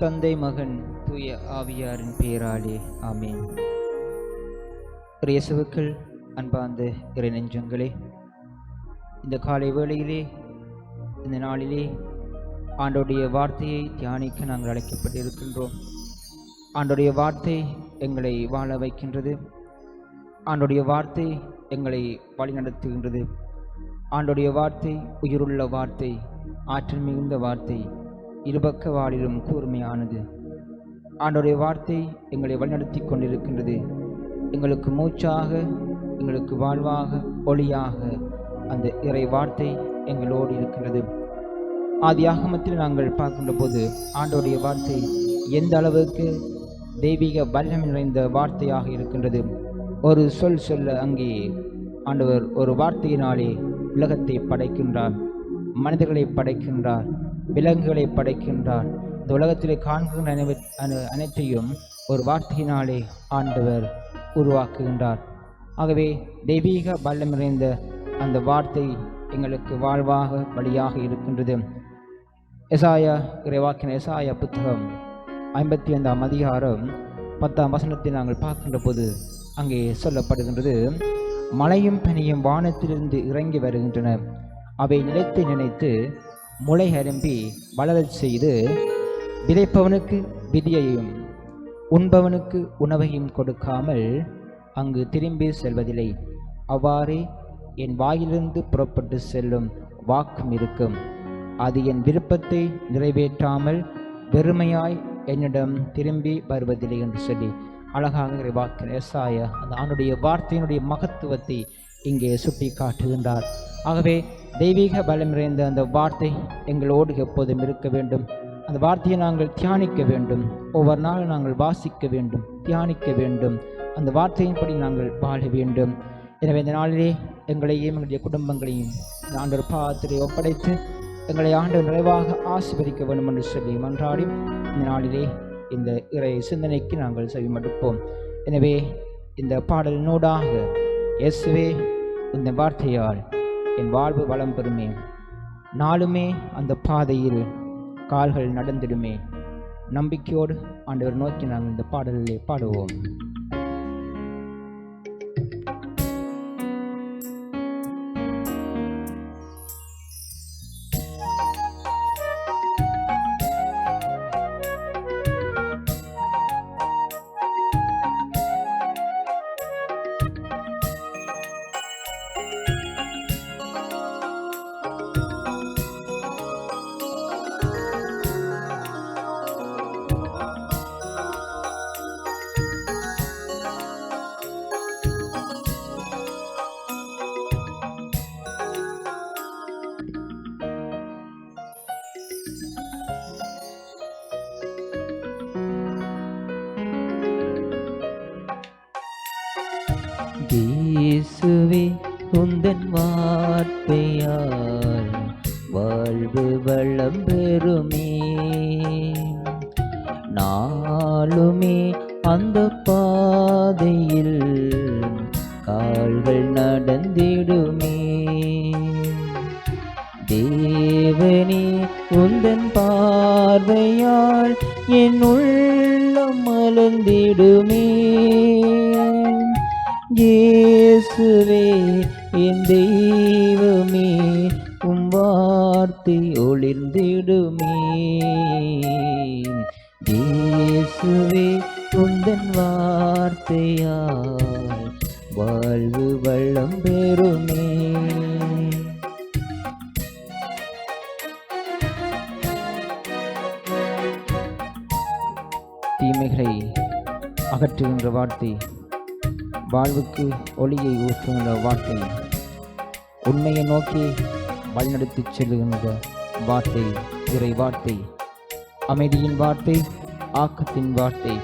தந்தை மகன் தூய ஆவியாரின் பெயராலே ஆமேன். இயேசுவுக்குள் அன்பார்ந்த இறை நெஞ்சங்களே, இந்த காலை வேளையிலே, இந்த நாளிலே ஆண்டோடைய வார்த்தையை தியானிக்க நாங்கள் அழைக்கப்பட்டிருக்கின்றோம். ஆண்டோடைய வார்த்தை எங்களை வாழ வைக்கின்றது. ஆண்டோடைய வார்த்தை எங்களை வழிநடத்துகின்றது. ஆண்டோடைய வார்த்தை உயிருள்ள வார்த்தை, ஆற்றல் மிகுந்த வார்த்தை, இருபக்க வாளிலும் கூர்மையானது. ஆண்டோடைய வார்த்தை எங்களை வழிநடத்தி கொண்டிருக்கின்றது. எங்களுக்கு மூச்சாக, எங்களுக்கு வாழ்வாக, ஒளியாக அந்த இறை வார்த்தை எங்களோடு இருக்கின்றது. ஆதியாகமத்தில் நாங்கள் பார்க்கின்ற போது ஆண்டோடைய வார்த்தை எந்த அளவுக்கு தெய்வீக வல்லமை நிறைந்த வார்த்தையாக இருக்கின்றது. ஒரு சொல் சொல்ல அங்கே ஆண்டவர் ஒரு வார்த்தையினாலே உலகத்தை படைக்கின்றார், மனிதர்களை படைக்கின்றார், விலங்குகளை படைக்கின்றார். இந்த உலகத்திலே காண்கின்ற அனைத்தையும் ஒரு வார்த்தையினாலே ஆண்டவர் உருவாக்குகின்றார். ஆகவே தெய்வீக வல்லமை நிறைந்த அந்த வார்த்தை எங்களுக்கு வாழ்வாக வழியாக இருக்கின்றது. எசாயா இறைவாக்கின எசாயா புத்தகம் 55ஆம் அதிகாரம் 10ஆம் வசனத்தை நாங்கள் பார்க்கின்ற போது அங்கே சொல்லப்படுகின்றது, மழையும் பனியும் வானத்திலிருந்து இறங்கி வருகின்றன, அவை நிலத்தை நினைத்து முளை அரும்பி வளரச் செய்து விதைப்பவனுக்கு விதியையும் உண்பவனுக்கு உணவையும் கொடுக்காமல் அங்கு திரும்பி செல்வதில்லை. அவ்வாறே என் வாயிலிருந்து புறப்பட்டு செல்லும் வாக்கும் இருக்கும், அது என் விருப்பத்தை நிறைவேற்றாமல் வெறுமையாய் என்னிடம் திரும்பி வருவதில்லை என்று சொல்லி அழகாக வாக்கின எசாயா அந்த ஆண்டுடைய வார்த்தையினுடைய மகத்துவத்தை இங்கே சுட்டி காட்டுகின்றார். ஆகவே தெய்வீக பலம் நிறைந்த அந்த வார்த்தை எங்களோடு எப்போதும் இருக்க வேண்டும். அந்த வார்த்தையை நாங்கள் தியானிக்க வேண்டும். ஒவ்வொரு நாளும் நாங்கள் வாசிக்க வேண்டும், தியானிக்க வேண்டும். அந்த வார்த்தையின்படி நாங்கள் வாழ வேண்டும். எனவே இந்த நாளிலே எங்களையும் எங்களுடைய குடும்பங்களையும் ஆண்டவர் பாதத்திலே ஒப்படைத்து எங்களை ஆண்டவர் நிறைவாக ஆசீர்வதிக்க வேண்டும் என்று சொல்லி மன்றாடி இந்த நாளிலே இந்த இறை சிந்தனைக்கு நாங்கள் செவிமடுப்போம். எனவே இந்த பாடலினூடாக இயேசுவே இந்த வார்த்தையால் என் வாழ்வு வளம் பெறுமே, நாளுமே அந்த பாதையில் கால்கள் நடந்திடுமே, நம்பிக்கையோடு ஆண்டவர் நோக்கி நாங்கள் இந்த பாடலிலே பாடுவோம். இயேசுவே உந்தன் வார்த்தையால் வாழ்வு வளம் பெறுமே, நாளுமே அந்த பாதையில் கால்கள் நடந்திடுமே. தேவனே உந்தன் பார்வையால் என் உள்ளம் மலர்ந்திடுமே. இயேசுவே என் தெய்வமே உம் வார்த்தை ஒளிர்ந்திடுமே. இயேசுவே உந்தன் வார்த்தையால் வாழ்வு வளம் பெறுமே. தீமைகளை அகற்றுகின்ற வார்த்தை, வாழ்வுக்கு ஒளியை ஊற்றுகின்ற வார்த்தை, உண்மையை நோக்கி வழிநடத்தி செல்லுகின்ற வார்த்தை இறை வார்த்தை, அமைதியின் வார்த்தை, ஆக்கத்தின் வார்த்தை,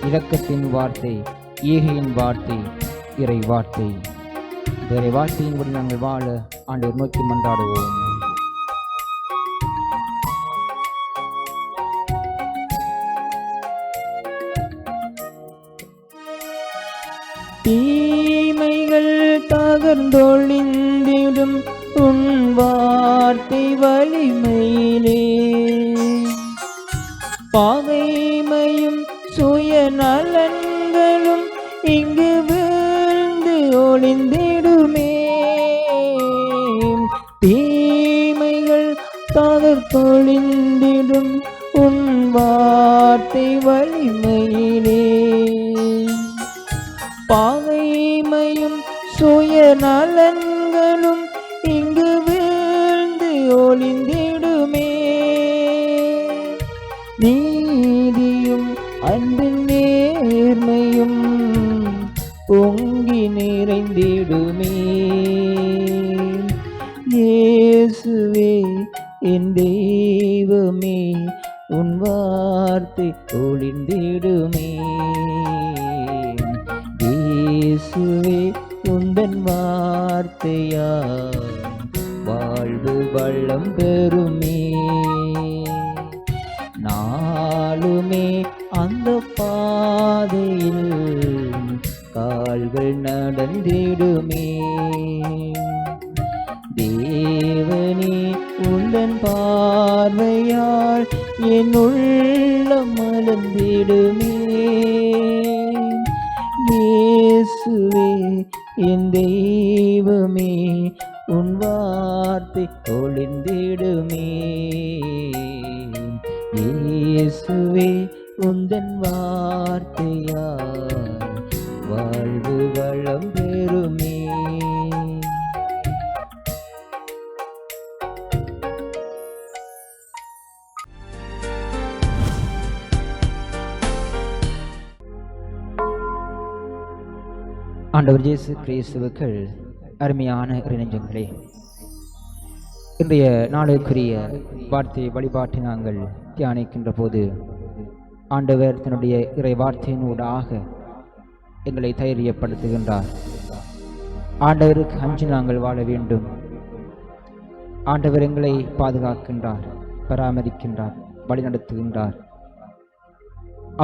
இரக்கத்தின் வார்த்தை, ஈகையின் வார்த்தை இறை வார்த்தை. இறை வார்த்தையின்படி நாங்கள் வாழ ஆண்டவர் நோக்கி மன்றாடுவோம். தீமைகள் தகர்ந்தொழிந்திடும் உன் வார்த்தை வலிமையிலே பகைமையும் சுயநலன்களும் இங்கு வீழ்ந்து ஒளிந்திடுமே. தீமைகள் தகர்த்தொழிந்திடும் உன் வார்த்தை வலிமையிலே. பகைமையும் சுயநலன்களும் இங்கு வீழ்ந்து ஒளிந்திடுமே. நீதியும் அன்பின் நேர்மையும் பொங்கி நிறைந்திடுமே. இயேசுவே என் தெய்வமே, உன் வார்த்தை ஒளிந்திடுமே. இயேசுவே உந்தன் வார்த்தையால் வாழ்வு வளம் பெறுமே. நாளுமே அந்த பாதையில் கால்கள் நடந்திடுமே. தேவனே உந்தன் பார்வையால் என் உள்ளம் மலர்ந்திடுமே. இயேசுவே என் தெய்வமே, உன் வார்த்தை ஒளிந்திடுமே. இயேசுவே உந்தன் வார்த்தையால் வாழ்வு வளம் பெறுமே. ஆண்டவர் இயேசு கிறிஸ்துவுக்கு அருமையான இறைநெஞ்சங்களே, இன்றைய நாளுக்குரிய வார்த்தை வழிபாட்டை நாங்கள் தியானிக்கின்ற போது ஆண்டவர் தன்னுடைய இறை வார்த்தையினூடாக எங்களை தைரியப்படுத்துகின்றார். ஆண்டவருக்கு அஞ்சி நாங்கள் வாழ வேண்டும். ஆண்டவர் எங்களை பாதுகாக்கின்றார், பராமரிக்கின்றார், வழிநடத்துகின்றார்.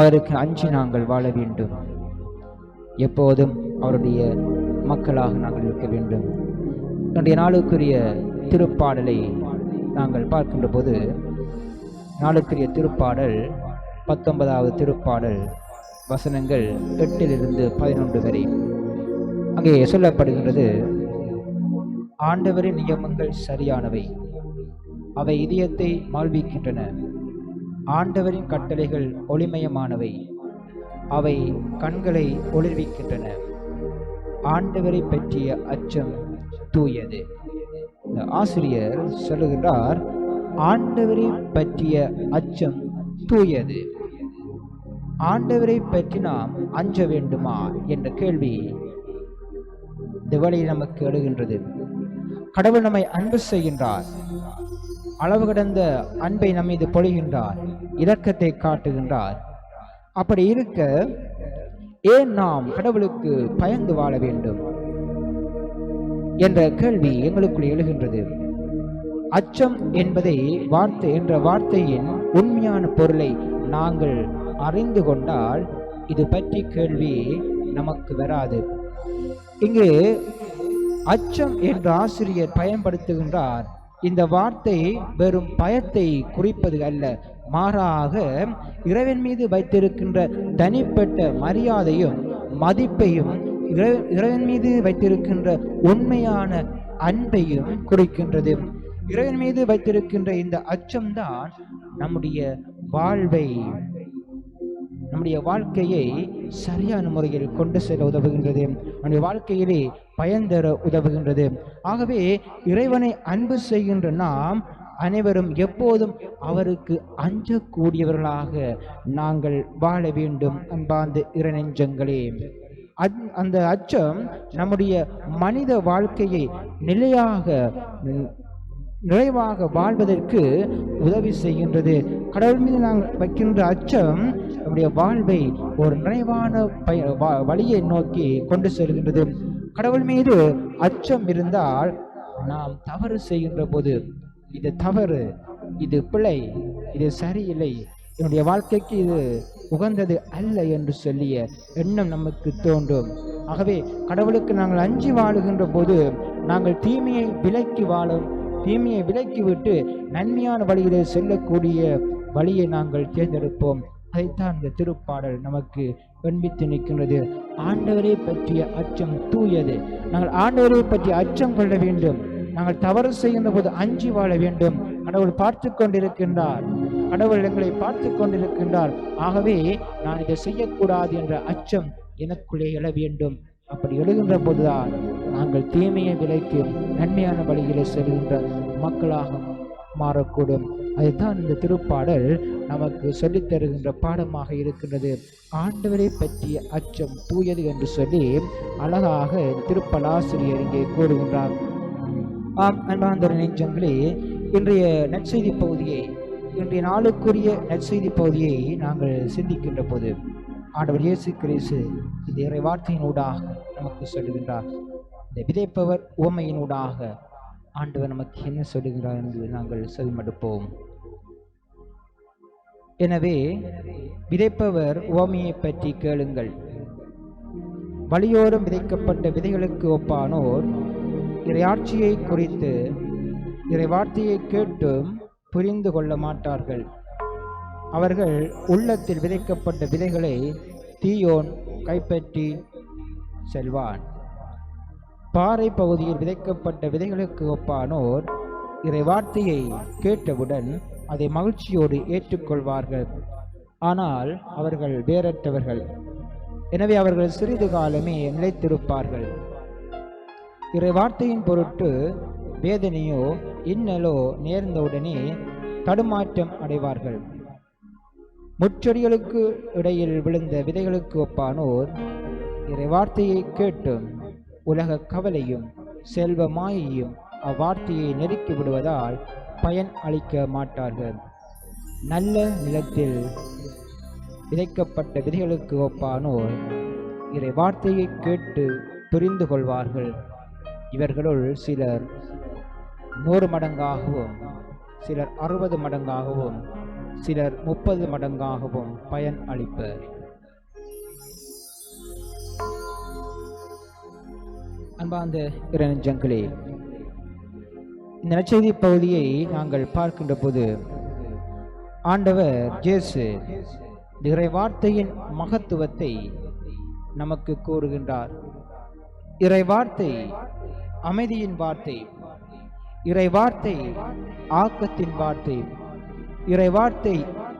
அவருக்கு அஞ்சி நாங்கள் வாழ வேண்டும். எப்போதும் அவருடைய மக்களாக நாங்கள் இருக்க வேண்டும். இன்றைய நாளுக்குரிய திருப்பாடலை நாங்கள் பார்க்கின்ற போது, நாளுக்குரிய திருப்பாடல் 19வது திருப்பாடல் வசனங்கள் 8 to 11 வரை. அங்கே சொல்லப்படுகின்றது, ஆண்டவரின் நியமங்கள் சரியானவை, அவை இதயத்தை மாழ்விக்கின்றன. ஆண்டவரின் கட்டளைகள் ஒளிமயமானவை, அவை கண்களை ஒளிர்விக்கின்றன. ஆண்டவரை பற்றிய அச்சம் தூயது. இந்த ஆசிரியர் சொல்லுகின்றார், ஆண்டவரை பற்றிய அச்சம் தூயது. ஆண்டவரை பற்றி நாம் அஞ்ச வேண்டுமா என்ற கேள்வி இந்த வேளையில் நமக்கு எழுகின்றது. கடவுள் நம்மை அன்பு செய்கின்றார், அளவு கடந்த அன்பை நம் மீது பொழிகின்றார், இரக்கத்தை காட்டுகின்றார். அப்படி இருக்க ஏன் நாம் கடவுளுக்கு பயந்து வாழ வேண்டும் என்ற கேள்வி எங்களுக்குள் எழுகின்றது. அச்சம் என்பதை என்ற வார்த்தையின் உண்மையான பொருளை நாங்கள் அறிந்து கொண்டால் இது பற்றி கேள்வி நமக்கு வராது. இங்கு அச்சம் என்ற ஆசிரியர் பயன்படுத்துகின்றார். இந்த வார்த்தை வெறும் பயத்தை குறிப்பது அல்ல, மாறாக இறைவன் மீது வைத்திருக்கின்ற தனிப்பட்ட மரியாதையும் மதிப்பையும், இறைவன் மீது வைத்திருக்கின்ற உண்மையான அன்பையும் குறிக்கின்றது. இறைவன் மீது வைத்திருக்கின்ற இந்த அச்சம்தான் நம்முடைய வாழ்க்கையை சரியான முறையில் கொண்டு செல்ல உதவுகின்றது, நம்முடைய வாழ்க்கையிலே பயன்தர உதவுகின்றது. ஆகவே இறைவனை அன்பு செய்கின்ற நாம் அனைவரும் எப்போதும் அவருக்கு அஞ்சக்கூடியவர்களாக நாங்கள் வாழ வேண்டும். அன்பார்ந்த இறைநெஞ்சங்களே, அந்த அச்சம் நம்முடைய மனித வாழ்க்கையை நிறைவாக வாழ்வதற்கு உதவி செய்கின்றது. கடவுள் மீது நாங்கள் வைக்கின்ற அச்சம் நம்முடைய வாழ்வை ஒரு நிறைவான வழியை நோக்கி கொண்டு செல்கின்றது. கடவுள் மீது அச்சம் இருந்தால் நாம் தவறு செய்கின்ற போது, இது தவறு, இது பிழை, இது சரியில்லை, என்னுடைய வாழ்க்கைக்கு இது உகந்தது அல்ல என்று சொல்லிய எண்ணம் நமக்கு தோன்றும். ஆகவே கடவுளுக்கு நாங்கள் அஞ்சி வாழுகின்ற போது நாங்கள் தீமையை விலக்கி விட்டு நன்மையான வழியிலே செல்லக்கூடிய வழியை நாங்கள் தேர்ந்தெடுப்போம். அதைத்தான் இந்த திருப்பாடல் நமக்கு கண்பித்து நிற்கின்றது. ஆண்டவரை பற்றிய அச்சம் தூயது. நாங்கள் ஆண்டவரை பற்றிய அச்சம் கொள்ள வேண்டும். நாங்கள் தவறு செய்கின்ற போது அஞ்சி வாழ வேண்டும். கடவுள் பார்த்து கொண்டிருக்கின்றார், கடவுள் எங்களை பார்த்து கொண்டிருக்கின்றார். ஆகவே நான் இதை செய்யக்கூடாது என்ற அச்சம் எனக்குள்ளே எழ வேண்டும். அப்படி எழுகின்ற போதுதான் நாங்கள் தீமையை விலைக்கு நன்மையான வழிகளை செல்கின்ற மக்களாக மாறக்கூடும். அதுதான் இந்த திருப்பாடல் நமக்கு சொல்லித் தருகின்ற பாடமாக இருக்கின்றது. ஆண்டவரை பற்றிய அச்சம் தூயது என்று சொல்லி அழகாக திருப்பலாசிரியர் இங்கே கூறுகின்றார். அன்பார்ந்த நெஞ்சங்களே, இன்றைய நற்செய்தி பகுதியை, இன்றைய நாளுக்குரிய நற்செய்தி பகுதியை நாங்கள் சிந்திக்கின்ற போது ஆண்டவர் இயேசு கிறிஸ்து இந்த இறை வார்த்தையினூடாக நமக்கு சொல்லுகின்றார். இந்த விதைப்பவர் உவமையினூடாக ஆண்டவர் நமக்கு என்ன சொல்லுகிறார் என்று நாங்கள் செவிமடுப்போம். எனவே விதைப்பவர் உவமையை பற்றி கேளுங்கள். வழியோரம் விதைக்கப்பட்ட விதைகளுக்கு ஒப்பானோர் இறையாட்சியை குறித்து இறை வார்த்தையை கேட்டும் புரிந்து கொள்ள மாட்டார்கள். அவர்கள் உள்ளத்தில் விதைக்கப்பட்ட விதைகளை தீயோன் கைப்பற்றி செல்வான். பாறை பகுதியில் விதைக்கப்பட்ட விதைகளுக்கு ஒப்பானோர் இறை வார்த்தையை கேட்டவுடன் அதை மகிழ்ச்சியோடு ஏற்றுக்கொள்வார்கள். ஆனால் அவர்கள் வேறற்றவர்கள். எனவே அவர்கள் சிறிது காலமே நிலைத்திருப்பார்கள். இறை வார்த்தையின் பொருட்டு வேதனையோ இன்னலோ நேர்ந்தவுடனே தடுமாற்றம் அடைவார்கள். முச்செடிகளுக்கு இடையில் விழுந்த விதைகளுக்கு ஒப்பானோர் இறை வார்த்தையை கேட்டும் உலக கவலையும் செல்வ மாயையும் அவ்வார்த்தையை நெருக்கி விடுவதால் பயன் அளிக்க மாட்டார்கள். நல்ல நிலத்தில் விதைக்கப்பட்ட விதைகளுக்கு ஒப்பானோர் இறை வார்த்தையை கேட்டு புரிந்து கொள்வார்கள். இவர்களுள் சிலர் 100 மடங்காகவும், சிலர் 60 மடங்காகவும், சிலர் 30 மடங்காகவும் பயன் அளிப்பர். அன்பார்ந்த இறைநெஞ்சங்களே, இந்த நற்செய்தி பகுதியை நாங்கள் பார்க்கின்ற போது ஆண்டவர் இயேசு இறை வார்த்தையின் மகத்துவத்தை நமக்கு கூறுகின்றார். இறை வார்த்தை அமைதியின் வார்த்தை, இறை வார்த்தை ஆக்கத்தின் வார்த்தை, இறை வார்த்தை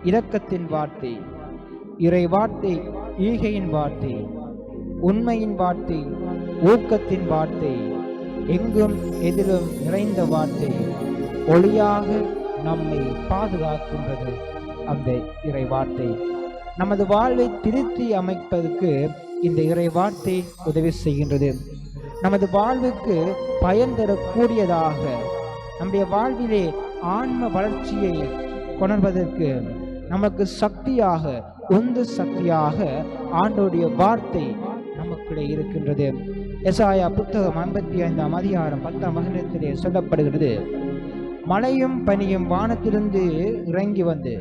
இரக்கத்தின் வார்த்தை, இறை வார்த்தை ஈகையின் வார்த்தை, உண்மையின் வார்த்தை, ஊக்கத்தின் வார்த்தை, எங்கும் எதிலும் நிறைந்த வார்த்தை, ஒளியாக நம்மை பாதுகாக்கின்றது. அந்த இறை வார்த்தை நமது வாழ்வை திருத்தி அமைப்பதற்கு இந்த இறை வார்த்தை உதவி செய்கின்றது. நமது வாழ்வுக்கு பயன் தரக்கூடியதாக, நம்முடைய வாழ்விலே ஆன்ம வளர்ச்சியை கொணர்வதற்கு நமக்கு சக்தியாக, உந்து சக்தியாக ஆண்டவருடைய வார்த்தை நமக்குள்ளே இருக்கின்றது. எசாயா புத்தகம் 55ஆம் அதிகாரம் 10ஆம் வசனத்திலே சொல்லப்படுகிறது, மழையும் பனியும் வானத்திலிருந்து இறங்கி வந்து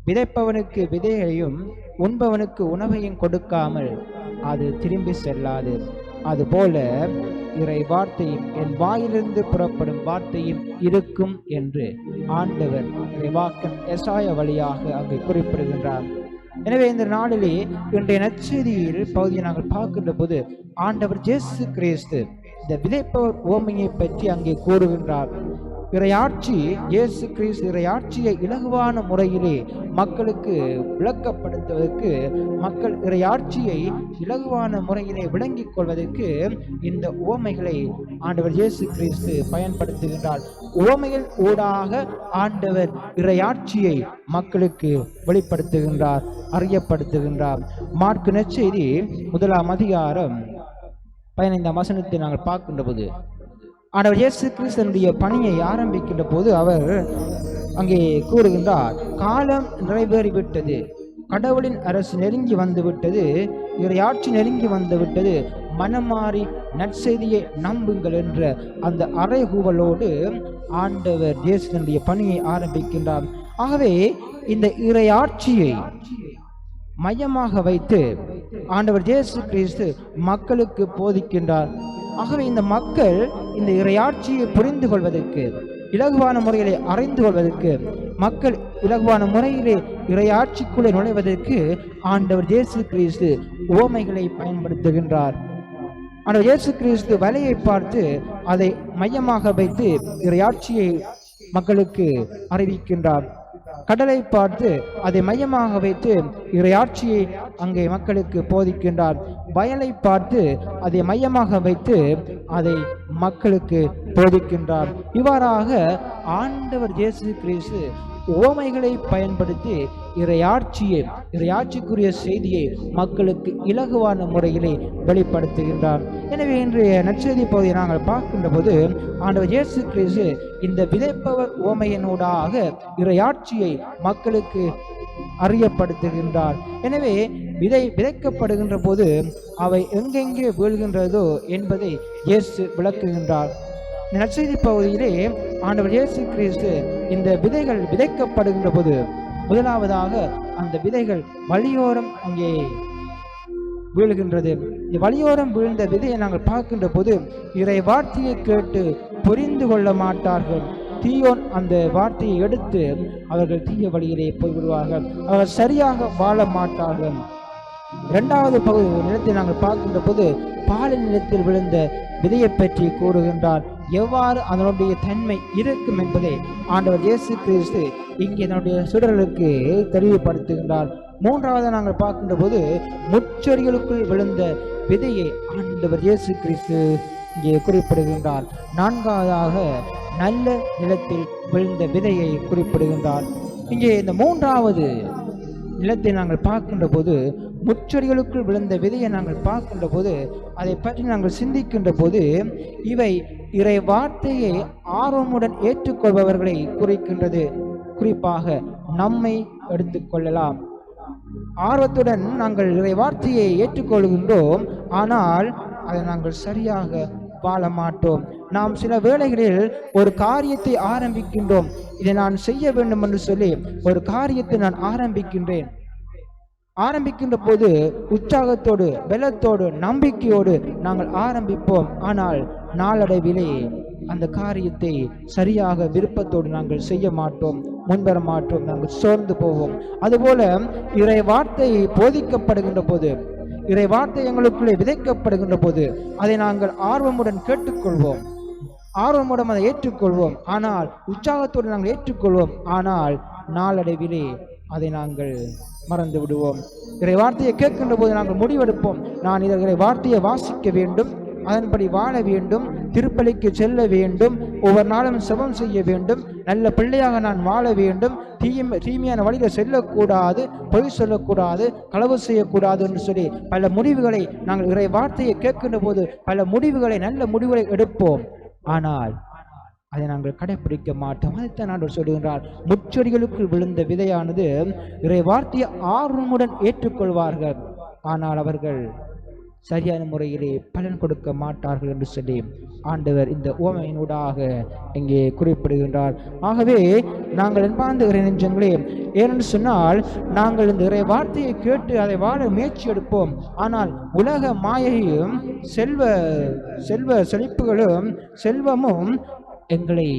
விதைப்பவனுக்கு விதையையும் உண்பவனுக்கு உணவையும் கொடுக்காமல் அது திரும்பி செல்லாது. அதுபோல இறை வார்த்தையும் என் வாயிலிருந்து புறப்படும் வார்த்தையும் இருக்கும் என்று ஆண்டவர் இறைவாக்கன் எசாயா வழியாக அங்கு குறிப்பிடுகின்றார். எனவே இந்த நாளிலே இன்றைய நற்செய்தியில் பகுதியை நாங்கள் பார்க்கின்ற போது ஆண்டவர் இயேசு கிறிஸ்து இந்த விதைப்பவர் உவமையை பற்றி அங்கே கூறுகின்றார். இறையாட்சி, இயேசு கிறிஸ்து இறையாட்சியை இலகுவான முறையிலே மக்களுக்கு விளக்கப்படுத்துவதற்கு, மக்கள் இறையாட்சியை இலகுவான முறையிலே விளங்கிக் கொள்வதற்கு இந்த உவமைகளை ஆண்டவர் இயேசு கிறிஸ்து பயன்படுத்துகின்றார். உவமைகள் ஊடாக ஆண்டவர் இறையாட்சியை மக்களுக்கு வெளிப்படுத்துகின்றார், அறியப்படுத்துகின்றார். மாற்கு நற்செய்தி 1ஆம் அதிகாரம் 15ஆம் வசனத்தை நாங்கள் பார்க்கின்ற போது ஆண்டவர் இயேசு கிறிஸ்துவினுடைய பணியை ஆரம்பிக்கின்ற போது அவர் அங்கே கூறுகின்றார், காலம் நிறைவேறிவிட்டது, கடவுளின் அரசு நெருங்கி வந்து விட்டது, இறையாட்சி நெருங்கி வந்து விட்டது, மனமாறி நற்செய்தியை நம்புங்கள் என்ற அந்த அறைகூவலோடு ஆண்டவர் இயேசுவினுடைய பணியை ஆரம்பிக்கின்றார். ஆகவே இந்த இறையாட்சியை மையமாக வைத்து ஆண்டவர் இயேசு கிறிஸ்து மக்களுக்கு போதிக்கின்றார். ஆகவே இந்த மக்கள் இந்த இறையாட்சியை புரிந்து கொள்வதற்கு, இலகுவான முறைகளை அறிந்து கொள்வதற்கு மக்கள் இலகுவான முறையிலே இறையாட்சிக்குள்ளே நுழைவதற்கு ஆண்டவர் இயேசு கிறிஸ்து உவமைகளை பயன்படுத்துகின்றார். ஆண்டவர் இயேசு கிறிஸ்து வலையை பார்த்து அதை மையமாக வைத்து இறையாட்சியை மக்களுக்கு அறிவிக்கின்றார். கடலை பார்த்து அதை மையமாக வைத்து இறையாட்சியை அங்கே மக்களுக்கு போதிக்கின்றார். வயலை பார்த்து அதை மையமாக வைத்து அதை மக்களுக்கு போதிக்கின்றார். இவ்வாறாக ஆண்டவர் இயேசு கிறிஸ்து உவமைகளை பயன்படுத்தி இறையாட்சிக்குரிய செய்தியை மக்களுக்கு இலகுவான முறையிலே வெளிப்படுத்துகின்றார். எனவே இன்றைய நற்செய்தி பகுதியை நாங்கள் பார்க்கின்ற போது ஆண்டவர் இயேசு கிறிஸ்து இந்த விதைப்பவர் உவமையினூடாக இறையாட்சியை மக்களுக்கு அறியப்படுத்துகின்றார். எனவே விதைக்கப்படுகின்ற போது அவை எங்கெங்கே வீழ்கின்றதோ என்பதை இயேசு விளக்குகின்றார். நற்செய்தி பகுதியிலே ஆண்டவர் இயேசு கிறிஸ்து இந்த விதைகள் விதைக்கப்படுகின்ற போது முதலாவதாக அந்த விதைகள் வழியோரம் அங்கே வீழ்கின்றது. வழியோரம் வீழ்ந்த விதையை நாங்கள் பார்க்கின்ற போது இறை வார்த்தையை கேட்டு புரிந்து கொள்ள மாட்டார்கள். தீயோன் அந்த வார்த்தையை எடுத்து அவர்கள் தீய வழியிலே போய்விடுவார்கள். அவர்கள் சரியாக வாழ மாட்டார்கள். இரண்டாவது பகுதி நிலத்தை நாங்கள் பார்க்கின்ற போது பாலின் நிலத்தில் விழுந்த விதையை பற்றி கூறுகின்றார். எவ்வாறு அதனுடைய தன்மை இருக்கும் என்பதை ஆண்டவர் இயேசு கிறிஸ்து இங்கே தன்னுடைய சீடர்களுக்கு தெளிவுபடுத்துகின்றார். மூன்றாவது நாங்கள் பார்க்கின்ற போது முச்செடிகளுக்குள் விழுந்த விதையை ஆண்டவர் இயேசு கிறிஸ்து இங்கே குறிப்பிடுகின்றார். நான்காவதாக நல்ல நிலத்தில் விழுந்த விதையை குறிப்பிடுகின்றார். இங்கே இந்த மூன்றாவது நிலத்தை நாங்கள் பார்க்கின்ற போது முச்செடிகளுக்குள் விழுந்த விதையை நாங்கள் பார்க்கின்ற போது அதை பற்றி நாங்கள் சிந்திக்கின்ற போது இவை இறை வார்த்தையை ஆர்வமுடன் ஏற்றுக்கொள்பவர்களை குறிக்கின்றது. குறிப்பாக நம்மை எடுத்துக்கொள்ளலாம். ஆர்வத்துடன் நாங்கள் இறை வார்த்தையை ஏற்றுக்கொள்கின்றோம், ஆனால் அதை நாங்கள் சரியாக வாழ மாட்டோம். நாம் சில வேளைகளில் ஒரு காரியத்தை ஆரம்பிக்கின்றோம். இதை நான் செய்ய வேண்டும் என்று சொல்லி ஒரு காரியத்தை நான் ஆரம்பிக்கின்ற போது உற்சாகத்தோடு, பலத்தோடு, நம்பிக்கையோடு நாங்கள் ஆரம்பிப்போம். ஆனால் நாளடைவிலே அந்த காரியத்தை சரியாக விருப்பத்தோடு நாங்கள் செய்ய மாட்டோம், முன்வர மாட்டோம், நாங்கள் சோர்ந்து போவோம். அதுபோல இறை வார்த்தை போதிக்கப்படுகின்ற போது, இறை வார்த்தை எங்களுக்குள்ளே விதைக்கப்படுகின்ற போது அதை நாங்கள் ஆர்வமுடன் கேட்டுக்கொள்வோம், ஆர்வமுடன் அதை ஏற்றுக்கொள்வோம். ஆனால் உற்சாகத்தோடு நாங்கள் ஏற்றுக்கொள்வோம். ஆனால் நாளடைவிலே அதை நாங்கள் மறந்து விடுவோம். இறை வார்த்தையை கேட்கின்ற போது நாங்கள் முடிவெடுப்போம், நான் இறை வார்த்தையை வாசிக்க வேண்டும், அதன்படி வாழ வேண்டும், திருப்பலிக்கு செல்ல வேண்டும், ஒவ்வொரு நாளும் செபம் செய்ய வேண்டும், நல்ல பிள்ளையாக நான் வாழ வேண்டும், தீமையான வழியில் செல்லக்கூடாது, பொய் சொல்லக்கூடாது, களவு செய்யக்கூடாது என்று சொல்லி பல முடிவுகளை நாங்கள் இறை வார்த்தையை கேட்கின்ற போது நல்ல முடிவுகளை எடுப்போம். ஆனால் அதை நாங்கள் கடைபிடிக்க மாட்டோம். அதைத்தான் ஆண்டவர் சொல்லுகின்றார், முச்செடிகளுக்குள் விழுந்த விதையானது இறை வார்த்தையை ஆர்வமுடன் ஏற்றுக்கொள்வார்கள், ஆனால் அவர்கள் சரியான முறையிலே பலன் கொடுக்க மாட்டார்கள் என்று சொல்லி ஆண்டவர் இந்த உவமையினூடாக இங்கே குறிப்பிடுகின்றார். ஆகவே நாங்கள் அன்பார்ந்த இறை நெஞ்சங்களே, ஏனென்று சொன்னால் நாங்கள் இந்த இறை வார்த்தையை கேட்டு அதை வாழ முயற்சி எடுப்போம். ஆனால் உலக மாயையும் செல்வ செழிப்புகளும் செல்வமும் எங்களை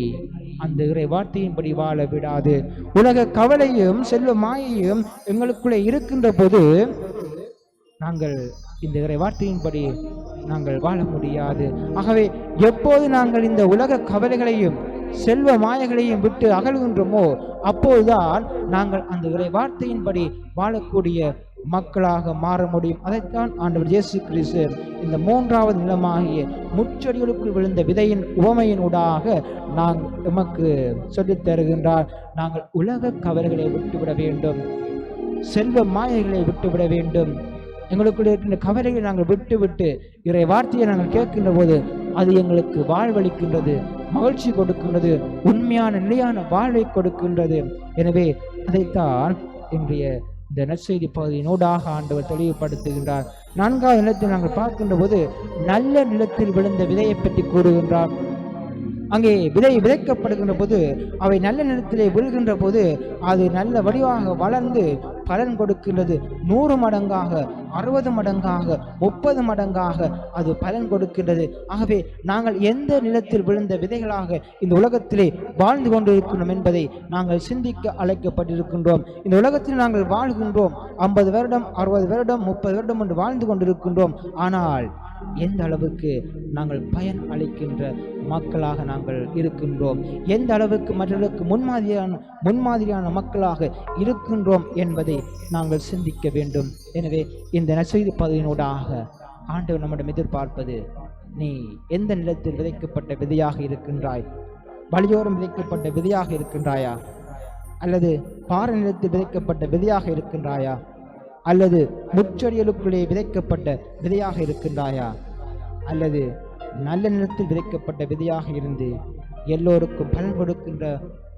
அந்த இறை வார்த்தையின்படி வாழ விடாது. உலக கவலையும் செல்வ மாயையும் எங்களுக்குள்ளே இருக்கின்ற போது நாங்கள் இந்த இறை வார்த்தையின்படி நாங்கள் வாழ முடியாது. ஆகவே எப்போது நாங்கள் இந்த உலக கவலைகளையும் செல்வ மாயைகளையும் விட்டு அகழ்கின்றோமோ அப்போதுதான் நாங்கள் அந்த இறை வார்த்தையின்படி வாழக்கூடிய மக்களாக மாற முடியும். அதைத்தான் ஆண்டவர் இயேசு கிறிஸ்து இந்த மூன்றாவது நிலமாகிய முச்செடிகளுக்குள் விழுந்த விதையின் உவமையினூடாக எமக்கு சொல்லித் தருகின்றார். நாங்கள் உலக கவலைகளை விட்டுவிட வேண்டும், செல்வ மாயைகளை விட்டுவிட வேண்டும். எங்களுக்குள்ள இருக்கின்ற கவலைகளை நாங்கள் விட்டு இறை வார்த்தையை நாங்கள் கேட்கின்ற போது அது எங்களுக்கு வாழ்வளிக்கின்றது, மகிழ்ச்சி கொடுக்கின்றது, உண்மையான நிலையான வாழ்வை கொடுக்கின்றது. எனவே அதைத்தான் இன்றைய இந்த நற்செய்தி பகுதியினூடாக ஆண்டவர் தெளிவுபடுத்துகின்றார். நான்காவது நிலத்தை நாங்கள் பார்க்கின்ற போது நல்ல நிலத்தில் விழுந்த விதையை பற்றி கூறுகின்றார். அங்கே விதைக்கப்படுகின்ற போது அவை நல்ல நிலத்திலே விழுகின்ற போது அது நல்ல வடிவாக வளர்ந்து பலன் கொடுக்கின்றது. 100 மடங்காக, 60 மடங்காக, 30 மடங்காக அது பலன் கொடுக்கின்றது. ஆகவே நாங்கள் எந்த நிலத்தில் விழுந்த விதைகளாக இந்த உலகத்திலே வாழ்ந்து கொண்டிருக்கிறோம் என்பதை நாங்கள் சிந்திக்க அழைக்கப்பட்டிருக்கின்றோம். இந்த உலகத்தில் நாங்கள் வாழ்கின்றோம். 50 வருடம், 60 வருடம், 30 வருடம் என்று வாழ்ந்து கொண்டிருக்கின்றோம். ஆனால் எந்த அளவுக்கு நாங்கள் பயன் அளிக்கின்ற மக்களாக நாங்கள் இருக்கின்றோம், எந்த அளவுக்கு மற்றவர்களுக்கு முன்மாதிரியான மக்களாக இருக்கின்றோம் என்பதை நாங்கள் சிந்திக்க வேண்டும். எனவே இந்த நற்செய்தி பகுதியினூடாக ஆண்டவர் நம்மிடம் எதிர்பார்ப்பது, நீ எந்த நிலத்தில் விதைக்கப்பட்ட விதையாக இருக்கின்றாய்? வழியோரம் விதைக்கப்பட்ட விதையாக இருக்கின்றாயா? அல்லது பாறை நிலத்தில் விதைக்கப்பட்ட விதையாக இருக்கின்றாயா? அல்லது முச்செடிகளுக்குள்ளே விதைக்கப்பட்ட விதையாக இருக்கின்றாயா? அல்லது நல்ல நிலத்தில் விதைக்கப்பட்ட விதையாக இருந்து எல்லோருக்கும் பலன் கொடுக்கின்ற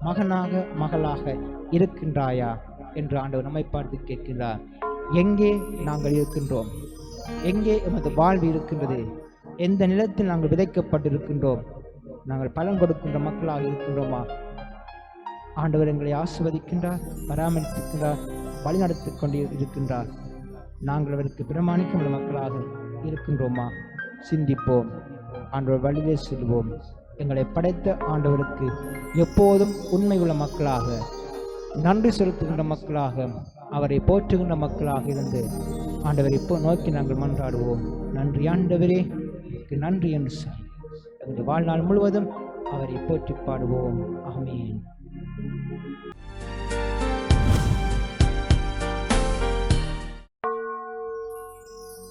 மகனாக மகளாக இருக்கின்றாயா என்று ஆண்டவர் நம்மை பார்த்து கேட்கின்றார். எங்கே நாங்கள் இருக்கின்றோம்? எங்கே எமது வாழ்வு இருக்கின்றது? எந்த நிலத்தில் நாங்கள் விதைக்கப்பட்டிருக்கின்றோம்? நாங்கள் பலன் கொடுக்கின்ற மக்களாக இருக்கின்றோமா? ஆண்டவர் எங்களை ஆசிர்வதிக்கின்றார், பராமரிக்கின்றார், வழிநடத்திக் கொண்டு இருக்கின்றார். நாங்கள் அவருக்கு பிரமாணிக்கும் மக்களாக இருக்கின்றோமா? சிந்திப்போம், ஆண்டவர் வழியிலே செல்வோம். எங்களை படைத்த ஆண்டவருக்கு எப்போதும் உண்மை உள்ள மக்களாக, நன்றி செலுத்துகின்ற மக்களாக, அவரை போற்றுகின்ற மக்களாக இருந்து ஆண்டவரை இப்போ நோக்கி நாங்கள் மன்றாடுவோம். நன்றி ஆண்டவரே, நன்றி என்று சொல்லி எங்களுடைய வாழ்நாள் முழுவதும் அவரை போற்றி பாடுவோம். ஆமென்.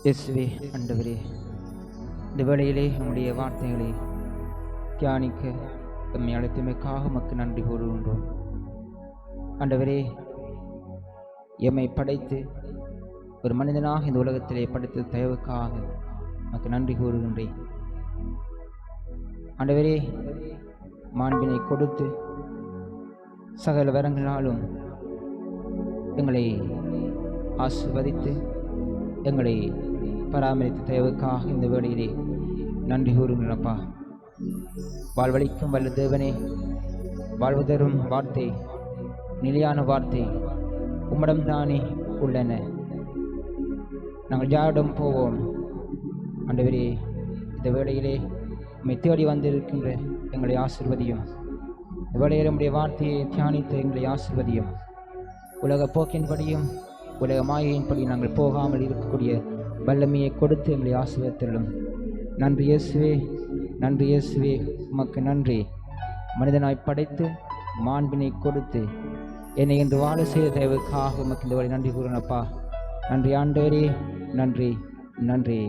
இயேசுவே ஆண்டவரே, இந்த வேளையிலே நம்முடைய வார்த்தைகளை தியானிக்க நம்மை அழைத்தமைக்காக உமக்கு நன்றி கூறுகின்றோம். ஆண்டவரே, எம்மை படைத்து ஒரு மனிதனாக இந்த உலகத்திலே படைத்த தயவுக்காக உமக்கு நன்றி கூறுகின்றேன். ஆண்டவரே, மாண்பினை கொடுத்து சகல வரங்களாலும் எங்களை ஆசிர்வதித்து எங்களை பராமரித்த தயவுக்காக இந்த வேளையிலே நன்றி கூறுகிறப்பா. வாழ்வளிக்கும் வல்ல தேவனே, வாழ்வு தரும் வார்த்தை, நிலையான வார்த்தை உம்மிடம்தானே உள்ளன. நாங்கள் யாரிடம் போவோம்? ஆண்டவரே, இந்த வேளையிலே உம்மை தேடி வந்திருக்கின்ற எங்களை ஆசிர்வதியும். இந்த வேளையில் நம்முடைய வார்த்தையை தியானித்து எங்களை ஆசிர்வதியும். உலக போக்கின்படியும் உலக மாயையின்படி நாங்கள் போகாமல் இருக்கக்கூடிய வல்லமையை கொடுத்து எங்களை ஆசிர்வதித்தலும். நன்றி இயேசுவே, நன்றி இயேசுவே, உமக்கு நன்றி. மனிதனாய் படைத்து மாண்பினை கொடுத்து என்னை என்று வாழ செய்த தேவைக்காக உமக்கு இந்த வழி நன்றி கூறனப்பா. நன்றி ஆண்டவரே, நன்றி நன்றி.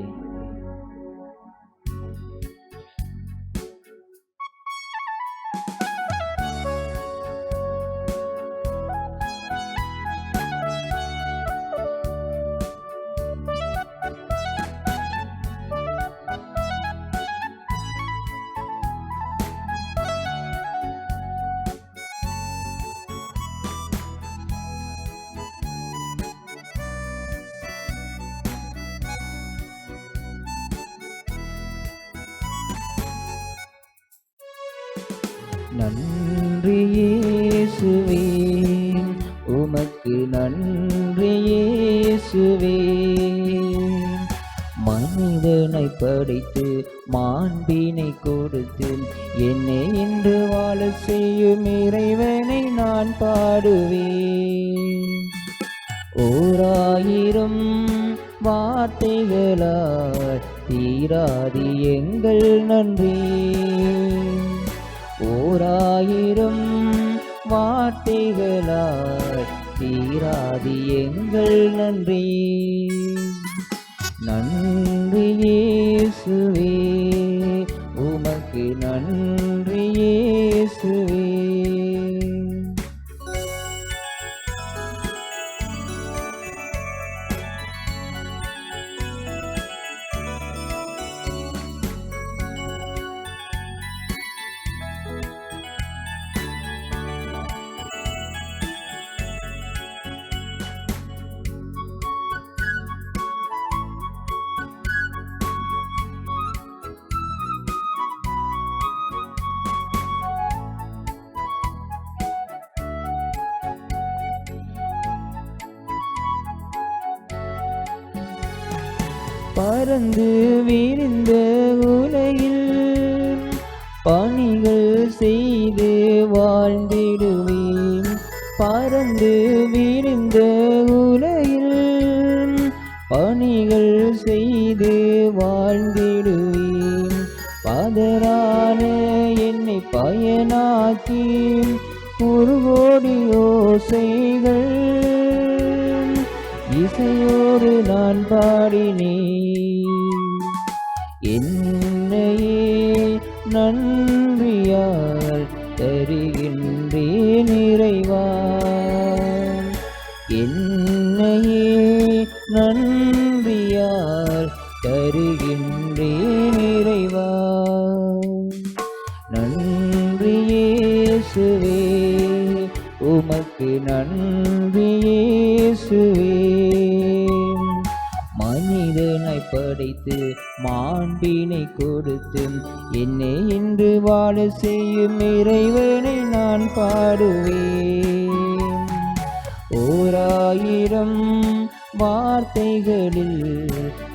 நன்றி இயேசுவே, உமக்கு நன்றி இயேசுவே. மனிதனை படைத்து மாண்பினை கொடுத்து என்னை என்று வாழ செய்யும் இறைவனை நான் பாடுவேன். 1000 வார்த்தைகளால் தீராது எங்கள் நன்றி. 1000 வார்த்தைகளால் தீராது எங்கள் நன்றி. நன்றி இயேசுவே, உமக்கு நன்றி இயேசுவே. பறந்து விரிந்த உலகில் பணிகள் செய்து வாழ்ந்திடுவேன். பறந்து விரிந்த உலகில் பணிகள் செய்து வாழ்ந்திடுவேன். பதரான என்னை பயனாக்கி குறுகோடி ஓசைகள் இசையோடு நான் பாடினேன். என்னையே நன்றியால் தருகின்றேன் இறைவா. என்னையே நன்றியால் தருகின்றேன் இறைவா. நன்றி இயேசுவே, உமக்கு நன்றி இயேசுவே. மனிதனாய் படைத்து மாண்பினை கொடுத்து என்னை இன்று வாழ செய்யும் இறைவனை நான் பாடுவேன். 1000 வார்த்தைகளில்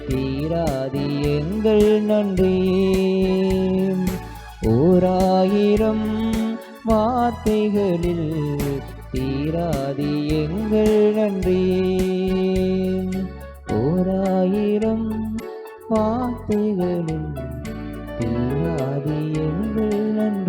தீராது எங்கள் நன்றி. 1000 வார்த்தைகளில் தீராது எங்கள் நன்றி. 1000 வார்த்தைகளில் தீராது எங்கள் நன்றி.